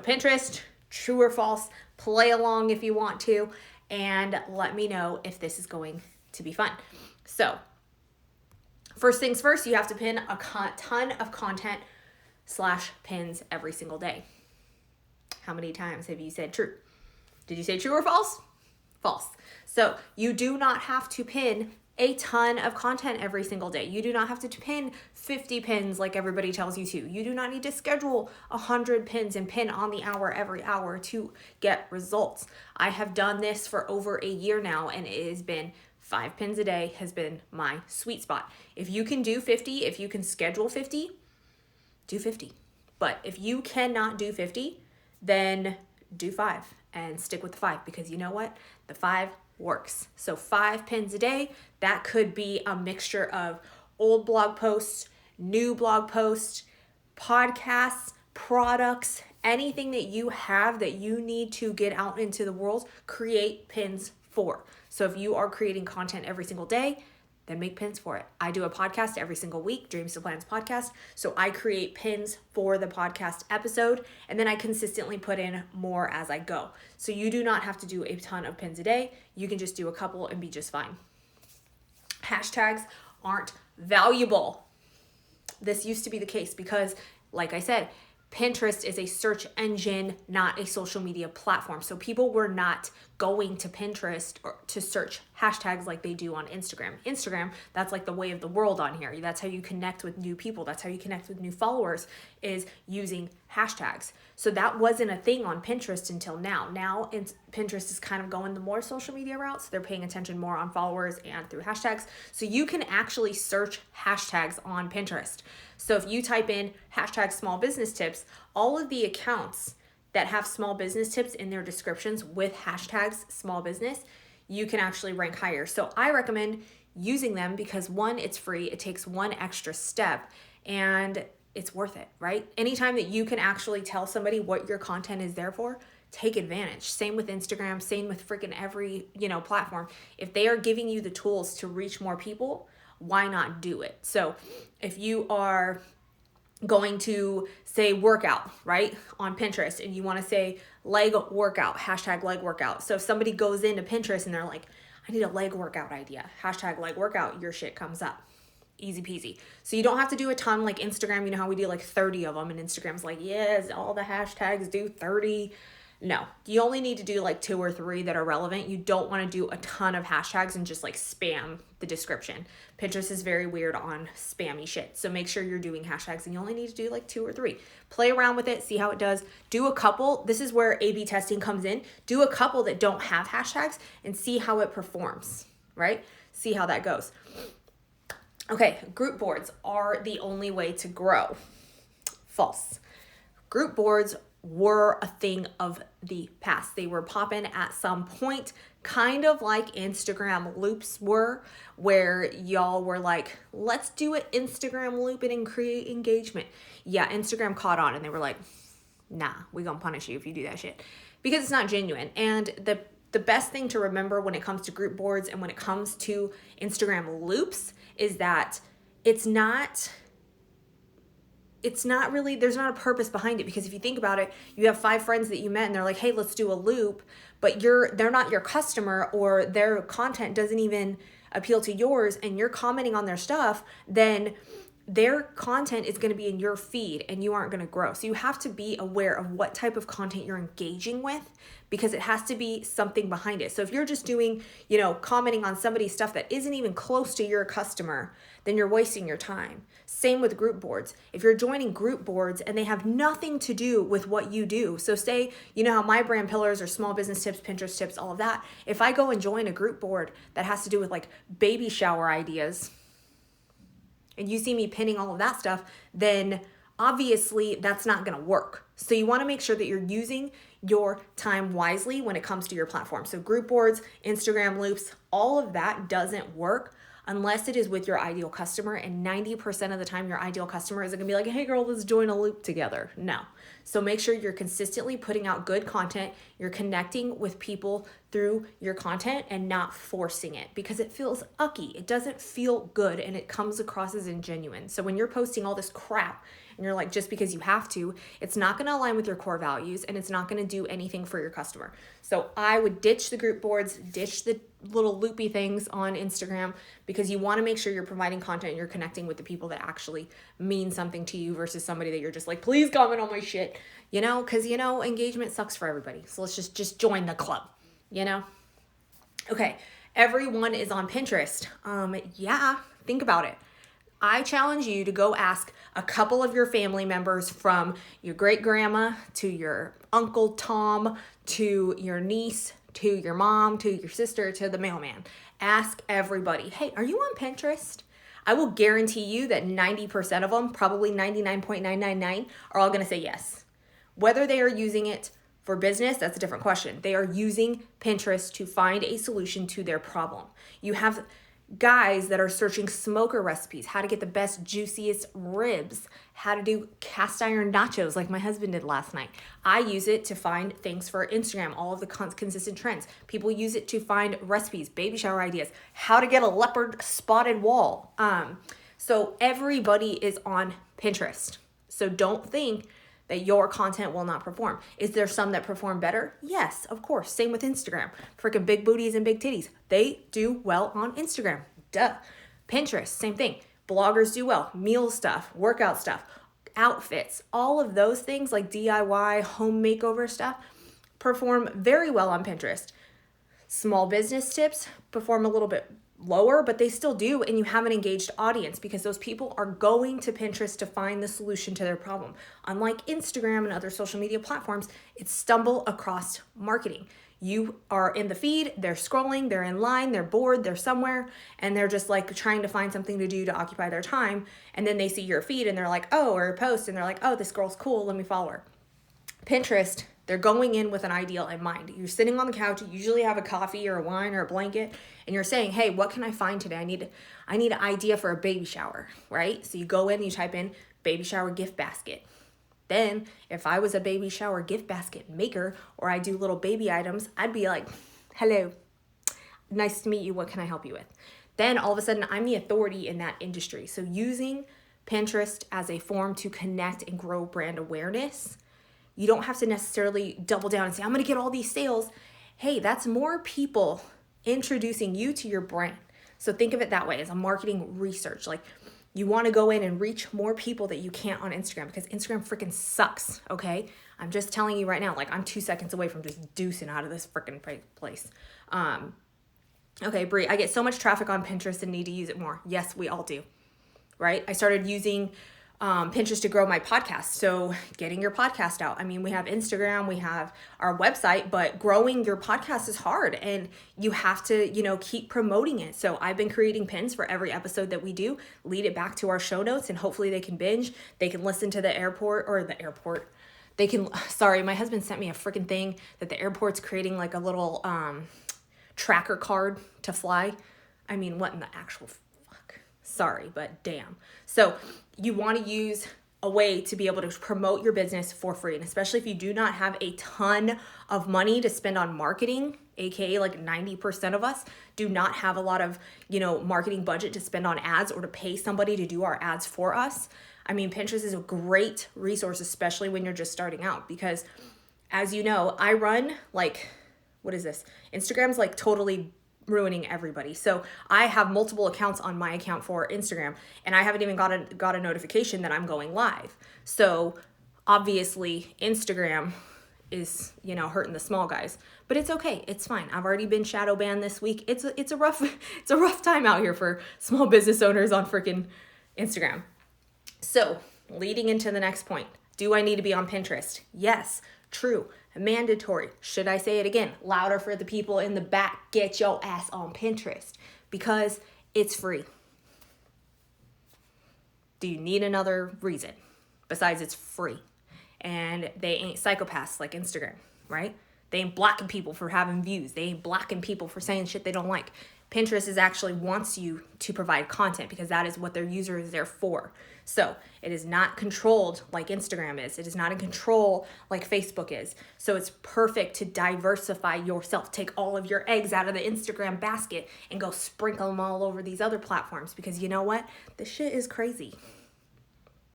Pinterest, true or false, play along if you want to, and let me know if this is going to be fun. So, first things first, you have to pin a ton of content / pins every single day. How many times have you said true? Did you say true or false? False. So you do not have to pin a ton of content every single day. You do not have to pin 50 pins like everybody tells you to. You do not need to schedule 100 pins and pin on the hour every hour to get results. I have done this for over a year now, and it has been 5 pins a day has been my sweet spot. If you can do 50, if you can schedule 50, do 50. But if you cannot do 50, then do 5 and stick with the 5, because you know what? The 5 works. So 5 pins a day, that could be a mixture of old blog posts, new blog posts, podcasts, products, anything that you have that you need to get out into the world, create pins for. So if you are creating content every single day, then make pins for it. I do a podcast every single week, Dreams to Plans podcast. So I create pins for the podcast episode, and then I consistently put in more as I go. So you do not have to do a ton of pins a day. You can just do a couple and be just fine. Hashtags aren't valuable. This used to be the case because, like I said, Pinterest is a search engine, not a social media platform. So people were not going to Pinterest or to search hashtags like they do on Instagram. Instagram, that's like the way of the world on here. That's how you connect with new people. That's how you connect with new followers, is using hashtags. So that wasn't a thing on Pinterest until now. Now Pinterest is kind of going the more social media route. So they're paying attention more on followers and through hashtags. So you can actually search hashtags on Pinterest. So if you type in hashtag small business tips, all of the accounts that have small business tips in their descriptions with hashtags small business, you can actually rank higher. So I recommend using them because, one, it's free. It takes one extra step and it's worth it, right? Anytime that you can actually tell somebody what your content is there for, take advantage. Same with Instagram, same with freaking every, platform. If they are giving you the tools to reach more people, why not do it? So if you are going to say workout, right, on Pinterest, and you want to say leg workout, hashtag leg workout. So if somebody goes into Pinterest and they're like, I need a leg workout idea, hashtag leg workout, your shit comes up. Easy peasy. So you don't have to do a ton like Instagram. You know how we do like 30 of them, and Instagram's like, yes, all the hashtags do 30. No, you only need to do like 2 or 3 that are relevant. You don't want to do a ton of hashtags and just like spam the description. Pinterest is very weird on spammy shit. So make sure you're doing hashtags, and you only need to do like 2 or 3. Play around with it, see how it does. Do a couple. This is where A/B testing comes in. Do a couple that don't have hashtags and see how it performs, right? See how that goes. Okay, group boards are the only way to grow. False. Group boards were a thing of the past. They were popping at some point, kind of like Instagram loops were, where y'all were like, let's do an Instagram loop and create engagement. Yeah, Instagram caught on and they were like, nah, we gonna punish you if you do that shit, because it's not genuine. And the best thing to remember when it comes to group boards and when it comes to Instagram loops is that it's not really, there's not a purpose behind it. Because if you think about it, you have 5 friends that you met and they're like, hey, let's do a loop, but they're not your customer, or their content doesn't even appeal to yours, and you're commenting on their stuff, then their content is going to be in your feed and you aren't going to grow. So you have to be aware of what type of content you're engaging with, because it has to be something behind it. So if you're just doing, commenting on somebody's stuff that isn't even close to your customer, then you're wasting your time. Same with group boards. If you're joining group boards and they have nothing to do with what you do. So say, how my brand pillars are small business tips, Pinterest tips, all of that. If I go and join a group board that has to do with like baby shower ideas, and you see me pinning all of that stuff, then obviously that's not going to work. So you want to make sure that you're using your time wisely when it comes to your platform. So group boards, Instagram loops, all of that doesn't work unless it is with your ideal customer. And 90% of the time, your ideal customer isn't going to be like, hey girl, let's join a loop together. No. So make sure you're consistently putting out good content. You're connecting with people through your content and not forcing it, because it feels ucky. It doesn't feel good and it comes across as ingenuine. So when you're posting all this crap And you're like, just because you have to, it's not going to align with your core values and it's not going to do anything for your customer. So I would ditch the group boards, ditch the little loopy things on Instagram, because you want to make sure you're providing content and you're connecting with the people that actually mean something to you versus somebody that you're just like, please comment on my shit, because, engagement sucks for everybody. So let's just join the club, Okay. Everyone is on Pinterest. Yeah, think about it. I challenge you to go ask a couple of your family members, from your great grandma to your Uncle Tom to your niece to your mom to your sister to the mailman. Ask everybody, hey, are you on Pinterest? I will guarantee you that 90% of them, probably 99.999, are all going to say yes. Whether they are using it for business, that's a different question. They are using Pinterest to find a solution to their problem. You have guys that are searching smoker recipes, how to get the best, juiciest ribs, how to do cast iron nachos like my husband did last night. I use it to find things for Instagram, all of the consistent trends. People use it to find recipes, baby shower ideas, how to get a leopard spotted wall. So everybody is on Pinterest. So don't think that your content will not perform. Is there some that perform better? Yes, of course. Same with Instagram. Freaking big booties and big titties. They do well on Instagram. Duh. Pinterest, same thing. Bloggers do well. Meal stuff, workout stuff, outfits, all of those things like DIY, home makeover stuff perform very well on Pinterest. Small business tips perform a little bit lower, but they still do, and you have an engaged audience because those people are going to Pinterest to find the solution to their problem. Unlike Instagram and other social media platforms, it's stumble across marketing. You are in the feed, they're scrolling, they're in line, they're bored, they're somewhere, and they're just like trying to find something to do to occupy their time, and then they see your feed and they're like, oh, or a post, and they're like, oh, this girl's cool, let me follow her. Pinterest, they're going in with an ideal in mind. You're sitting on the couch, you usually have a coffee or a wine or a blanket, and you're saying, hey, what can I find today? I need an idea for a baby shower, right? So you go in, you type in baby shower gift basket. Then if I was a baby shower gift basket maker, or I do little baby items, I'd be like, hello, nice to meet you. What can I help you with? Then all of a sudden I'm the authority in that industry. So using Pinterest as a form to connect and grow brand awareness, you don't have to necessarily double down and say, I'm going to get all these sales. Hey, that's more people introducing you to your brand. So think of it that way as a marketing research. Like, you want to go in and reach more people that you can't on Instagram, because Instagram freaking sucks, okay? I'm just telling you right now, like, I'm 2 seconds away from just deucing out of this freaking place. Okay, Brie, I get so much traffic on Pinterest and need to use it more. Yes, we all do, right? I started using Pinterest to grow my podcast. So getting your podcast out. I mean, we have Instagram, we have our website, but growing your podcast is hard, and you have to, keep promoting it. So I've been creating pins for every episode that we do, lead it back to our show notes, and hopefully they can binge. They can listen to the airport. Sorry, my husband sent me a freaking thing that the airport's creating like a little tracker card to fly. I mean, what in the actual fuck? Sorry, but damn. So you want to use a way to be able to promote your business for free. And especially if you do not have a ton of money to spend on marketing, aka like 90% of us do not have a lot of, marketing budget to spend on ads or to pay somebody to do our ads for us. I mean, Pinterest is a great resource, especially when you're just starting out, because as you know, I run Instagram's like totally ruining everybody. So I have multiple accounts on my account for Instagram, and I haven't even got a notification that I'm going live. So obviously Instagram is, hurting the small guys, but it's okay. It's fine. I've already been shadow banned this week. It's a rough time out here for small business owners on freaking Instagram. So leading into the next point, do I need to be on Pinterest? Yes, true. Mandatory. Should I say it again? Louder for the people in the back. Get your ass on Pinterest, because it's free. Do you need another reason besides it's free? And they ain't psychopaths like Instagram, right? They ain't blocking people for having views. They ain't blocking people for saying shit they don't like. Pinterest actually wants you to provide content, because that is what their user is there for. So it is not controlled like Instagram is. It is not in control like Facebook is. So it's perfect to diversify yourself. Take all of your eggs out of the Instagram basket and go sprinkle them all over these other platforms, because you know what? This shit is crazy.